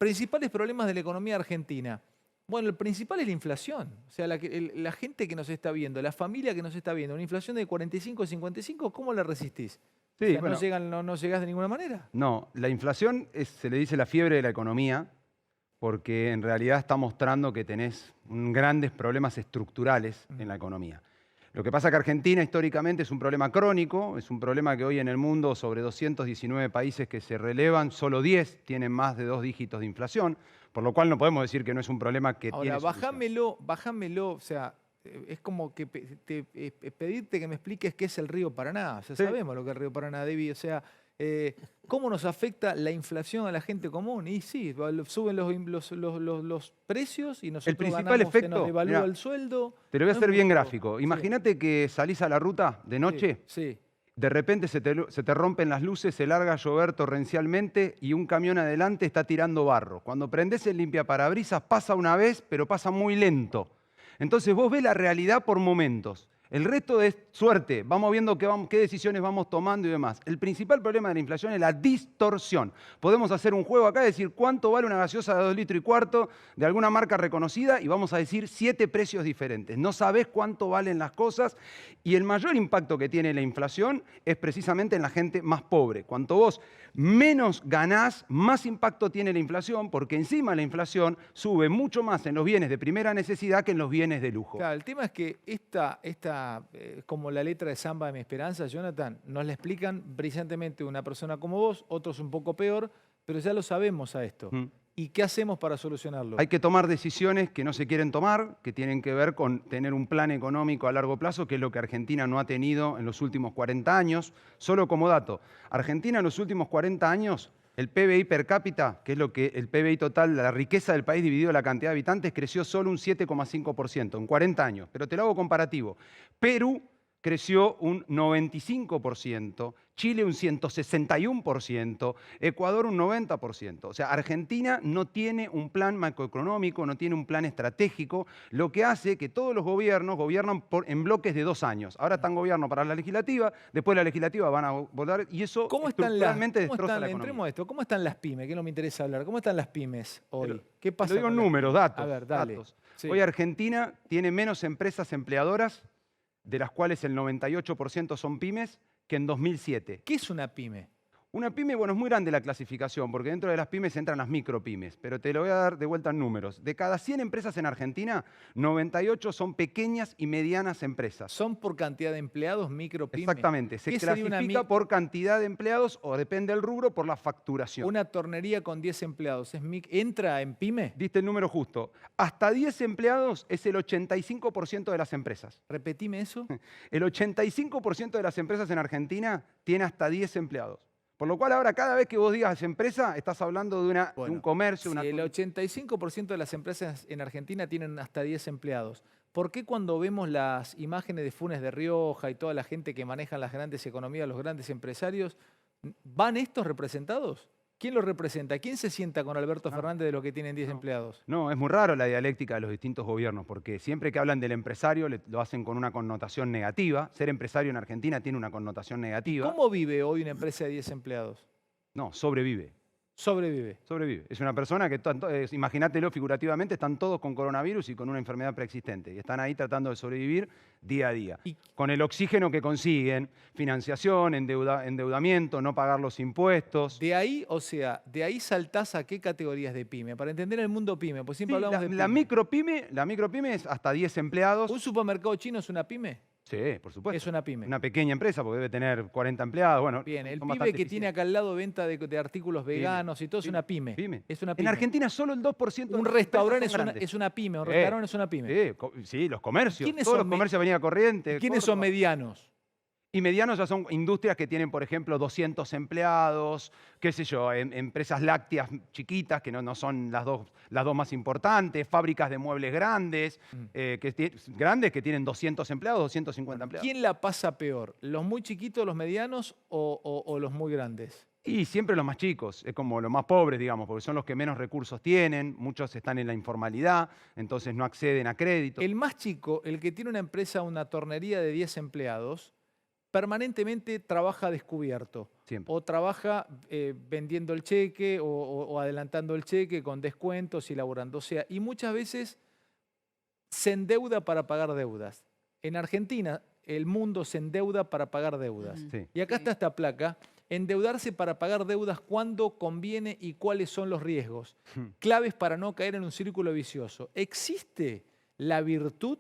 principales problemas de la economía argentina. Bueno, el principal es la inflación. O sea, la gente que nos está viendo, la familia que nos está viendo, una inflación de 45, 55, ¿cómo la resistís? O Sí, sea, bueno, no llegás de ninguna manera. no, la inflación se le dice la fiebre de la economía porque en realidad está mostrando que tenés grandes problemas estructurales en la economía. Lo que pasa es que Argentina históricamente es un problema crónico, es un problema que hoy en el mundo, sobre 219 países que se relevan, solo 10 tienen más de 2 dígitos de inflación, por lo cual no podemos decir que no es un problema que Ahora, tiene solución. bajámelo, o sea, es como que pedirte que me expliques qué es el río Paraná. O sea, Sí. sabemos lo que es el río Paraná, Debbie. O sea, ¿cómo nos afecta la inflación a la gente común? Y sí, suben los precios y El nosotros principal ganamos, se nos efecto, devalúa mira, el sueldo. te lo voy a No es hacer bien mucho. gráfico. Sí, Imagínate que salís a la ruta de sí, noche. sí. De repente se te rompen las luces, se larga a llover torrencialmente y un camión adelante está tirando barro. Cuando prendés el limpiaparabrisas pasa una vez, pero pasa muy lento. Entonces vos ves la realidad por momentos. El resto es suerte, vamos viendo qué decisiones vamos tomando y demás. El principal problema de la inflación es la distorsión. Podemos hacer un juego acá y decir cuánto vale una gaseosa de 2,4 litros de alguna marca reconocida y vamos a decir 7 precios diferentes. No sabés cuánto valen las cosas y el mayor impacto que tiene la inflación es precisamente en la gente más pobre. Cuanto vos menos ganás, más impacto tiene la inflación porque encima la inflación sube mucho más en los bienes de primera necesidad que en los bienes de lujo. Claro, el tema es que como la letra de Samba de mi esperanza, Jonathan, nos la explican brillantemente una persona como vos, otros un poco peor, pero ya lo sabemos a esto. Mm. ¿Y qué hacemos para solucionarlo? Hay que tomar decisiones que no se quieren tomar, que tienen que ver con tener un plan económico a largo plazo, que es lo que Argentina no ha tenido en los últimos 40 años. Solo como dato, Argentina en los últimos 40 años, el PBI per cápita, que es lo que el PBI total, la riqueza del país dividido la cantidad de habitantes, creció solo un 7,5% en 40 años. Pero te lo hago comparativo. Perú creció un 95%, Chile un 161%, Ecuador un 90%. O sea, Argentina no tiene un plan macroeconómico, no tiene un plan estratégico, lo que hace que todos los gobiernos gobiernan en bloques de 2 años. Ahora están gobierno para la legislativa, después la legislativa van a votar y eso estructuralmente destroza la economía. Entremos a esto, ¿cómo están las pymes? Que no me interesa hablar. ¿Cómo están las pymes hoy? ¿Qué Te lo pasa digo en con las números, pymes? A datos, ver, dale. datos. Sí. Hoy Argentina tiene menos empresas empleadoras, de las cuales el 98% son pymes, que en 2007. ¿Qué es una pyme? Una pyme, bueno, es muy grande la clasificación, porque dentro de las pymes entran las micropymes, pero te lo voy a dar de vuelta en números. De cada 100 empresas en Argentina, 98 son pequeñas y medianas empresas. ¿Son por cantidad de empleados micropymes? Exactamente, se clasifica por cantidad de empleados o depende del rubro por la facturación. Una tornería con 10 empleados, ¿entra en pyme? Diste el número justo. Hasta 10 empleados es el 85% de las empresas. Repetime eso. El 85% de las empresas en Argentina tiene hasta 10 empleados. Por lo cual ahora cada vez que vos digas empresa, estás hablando de un comercio. Si el 85% de las empresas en Argentina tienen hasta 10 empleados, ¿por qué cuando vemos las imágenes de Funes de Rioja y toda la gente que maneja las grandes economías, los grandes empresarios, van estos representados? ¿Quién los representa? ¿Quién se sienta con Alberto Fernández de los que tienen 10 empleados? No, es muy raro la dialéctica de los distintos gobiernos, porque siempre que hablan del empresario lo hacen con una connotación negativa. Ser empresario en Argentina tiene una connotación negativa. ¿Cómo vive hoy una empresa de 10 empleados? No, sobrevive. Sobrevive. Sobrevive. Es una persona que, imagínatelo figurativamente, están todos con coronavirus y con una enfermedad preexistente. Y están ahí tratando de sobrevivir día a día. Con el oxígeno que consiguen, financiación, endeudamiento, no pagar los impuestos. De ahí, o sea, de ahí saltás a qué categorías de pyme. Para entender el mundo pyme, pues siempre hablamos de pyme. La micropyme es hasta 10 empleados. ¿Un supermercado chino es una pyme? Sí, por supuesto. Es una pyme. Una pequeña empresa porque debe tener 40 empleados. Bueno, bien, el pibe que tiene acá al lado venta de artículos veganos y todo es una pyme. Es una pyme. En Argentina solo el 2% de un restaurante es una pyme. Un restaurante es una pyme. Sí, los comercios. ¿Quiénes todos son los comercios de Avenida Corrientes. ¿Quiénes son medianos? Y medianos ya son industrias que tienen, por ejemplo, 200 empleados, qué sé yo, empresas lácteas chiquitas, que no son las dos más importantes, fábricas de muebles grandes, grandes que tienen 200 empleados, 250 empleados. ¿Quién la pasa peor? ¿Los muy chiquitos, los medianos o los muy grandes? Y siempre los más chicos, es como los más pobres, digamos, porque son los que menos recursos tienen, muchos están en la informalidad, entonces no acceden a crédito. El más chico, el que tiene una empresa, una tornería de 10 empleados, permanentemente trabaja descubierto. Siempre. O trabaja vendiendo el cheque o adelantando el cheque con descuentos y laburando. O sea, y muchas veces se endeuda para pagar deudas. En Argentina, el mundo se endeuda para pagar deudas. Sí. Y acá está esta placa. Endeudarse para pagar deudas, cuándo conviene y cuáles son los riesgos. Claves para no caer en un círculo vicioso. ¿Existe la virtud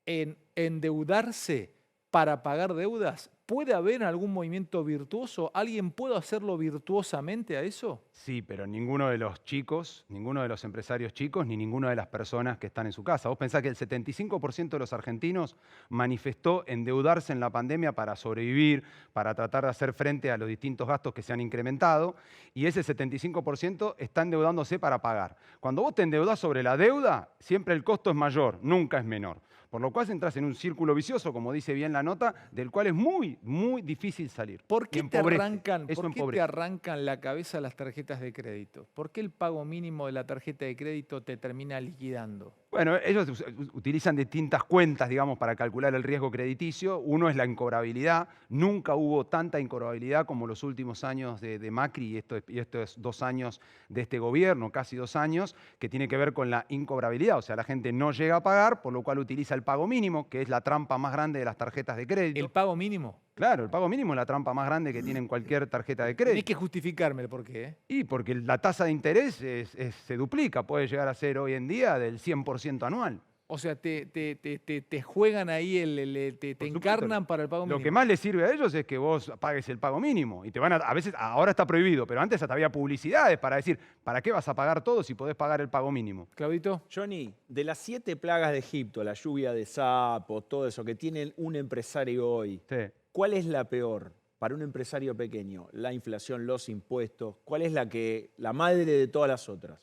en endeudarse para pagar deudas? ¿Puede haber algún movimiento virtuoso? ¿Alguien puede hacerlo virtuosamente a eso? Sí, pero ninguno de los chicos, ninguno de los empresarios chicos, ni ninguna de las personas que están en su casa. Vos pensás que el 75% de los argentinos manifestó endeudarse en la pandemia para sobrevivir, para tratar de hacer frente a los distintos gastos que se han incrementado, y ese 75% está endeudándose para pagar. Cuando vos te endeudás sobre la deuda, siempre el costo es mayor, nunca es menor. Por lo cual entras en un círculo vicioso, como dice bien la nota, del cual es muy, muy difícil salir. ¿Por qué te empobrece. arrancan la cabeza las tarjetas de crédito? ¿Por qué el pago mínimo de la tarjeta de crédito te termina liquidando? Bueno, ellos utilizan distintas cuentas, digamos, para calcular el riesgo crediticio. Uno es la incobrabilidad. Nunca hubo tanta incobrabilidad como los últimos años de Macri y estos 2 años de este gobierno, casi 2 años, que tiene que ver con la incobrabilidad. O sea, la gente no llega a pagar, por lo cual utiliza el pago mínimo, que es la trampa más grande de las tarjetas de crédito. ¿El pago mínimo? Claro, el pago mínimo es la trampa más grande que tiene cualquier tarjeta de Tienes crédito. que justificarme el porqué, ¿eh? Y porque la tasa de interés se duplica, puede llegar a ser hoy en día del 100% anual. O sea, te juegan ahí, te Por supuesto, encarnan para el pago mínimo. Lo que más les sirve a ellos es que vos pagues el pago mínimo. Y te van a veces, ahora está prohibido, pero antes hasta había publicidades para decir, ¿para qué vas a pagar todo si podés pagar el pago mínimo? Claudito. Johnny, de las 7 plagas de Egipto, la lluvia de sapos, todo eso que tiene un empresario hoy, Sí. ¿cuál es la peor para un empresario pequeño? La inflación, los impuestos, ¿cuál es la madre de todas las otras?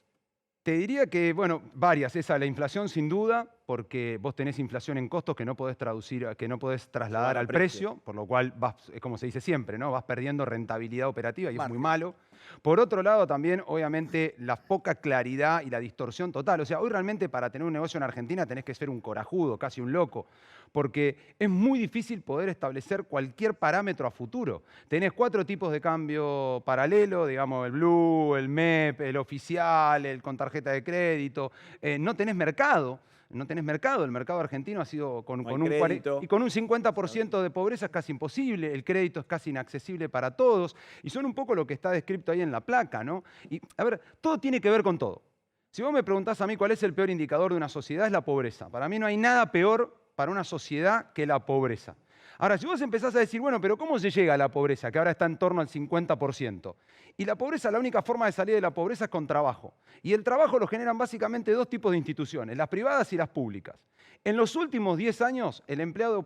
Te diría que, bueno, varias. Esa, la inflación sin duda, porque vos tenés inflación en costos que no podés traducir, que no podés trasladar al precio, por lo cual vas, es como se dice siempre, ¿no? Vas perdiendo rentabilidad operativa y es muy malo. Por otro lado, también, obviamente, la poca claridad y la distorsión total. O sea, hoy realmente para tener un negocio en Argentina tenés que ser un corajudo, casi un loco, porque es muy difícil poder establecer cualquier parámetro a futuro. Tenés 4 tipos de cambio paralelo, digamos, el blue, el MEP, el oficial, el con tarjeta de crédito. No tenés mercado. No tenés mercado, el mercado argentino ha sido con un 50% de pobreza es casi imposible, el crédito es casi inaccesible para todos, y son un poco lo que está descrito ahí en la placa, ¿no? Y, a ver, todo tiene que ver con todo. Si vos me preguntás a mí cuál es el peor indicador de una sociedad, es la pobreza. Para mí no hay nada peor para una sociedad que la pobreza. Ahora, si vos empezás a decir, bueno, pero ¿cómo se llega a la pobreza? Que ahora está en torno al 50%. Y la pobreza, la única forma de salir de la pobreza es con trabajo. Y el trabajo lo generan básicamente 2 tipos de instituciones, las privadas y las públicas. En los últimos 10 años, el empleo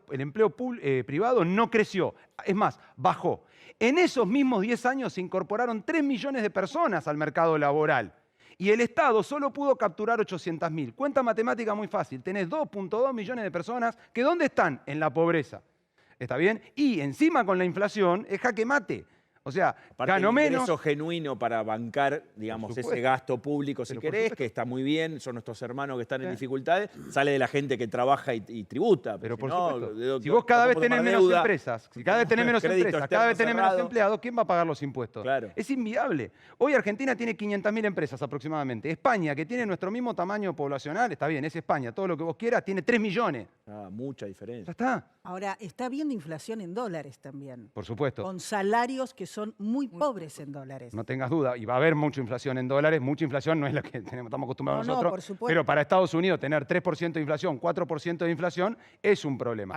privado no creció, es más, bajó. En esos mismos 10 años se incorporaron 3 millones de personas al mercado laboral. Y el Estado solo pudo capturar 800.000. Cuenta matemática muy fácil. Tenés 2.2 millones de personas que ¿dónde están? En la pobreza. ¿Está bien? Y encima con la inflación es jaque mate. O sea, gano menos. El ingreso genuino para bancar, digamos, ese gasto público, si querés, que está muy bien, son nuestros hermanos que están en dificultades, sale de la gente que trabaja y tributa. Pero por supuesto, si vos cada vez tenés menos empresas, si cada vez tenés menos empresas, cada vez tenés menos empleados, ¿quién va a pagar los impuestos? Claro. Es inviable. Hoy Argentina tiene 500.000 empresas aproximadamente. España, que tiene nuestro mismo tamaño poblacional, está bien, es España, todo lo que vos quieras, tiene 3 millones. Mucha diferencia. Ya está. Ahora, está habiendo inflación en dólares también. Por supuesto. Con salarios que son muy pobres en dólares. No tengas duda, y va a haber mucha inflación en dólares. Mucha inflación no es la que estamos acostumbrados nosotros, por supuesto. pero para Estados Unidos tener 3% de inflación, 4% de inflación es un problema.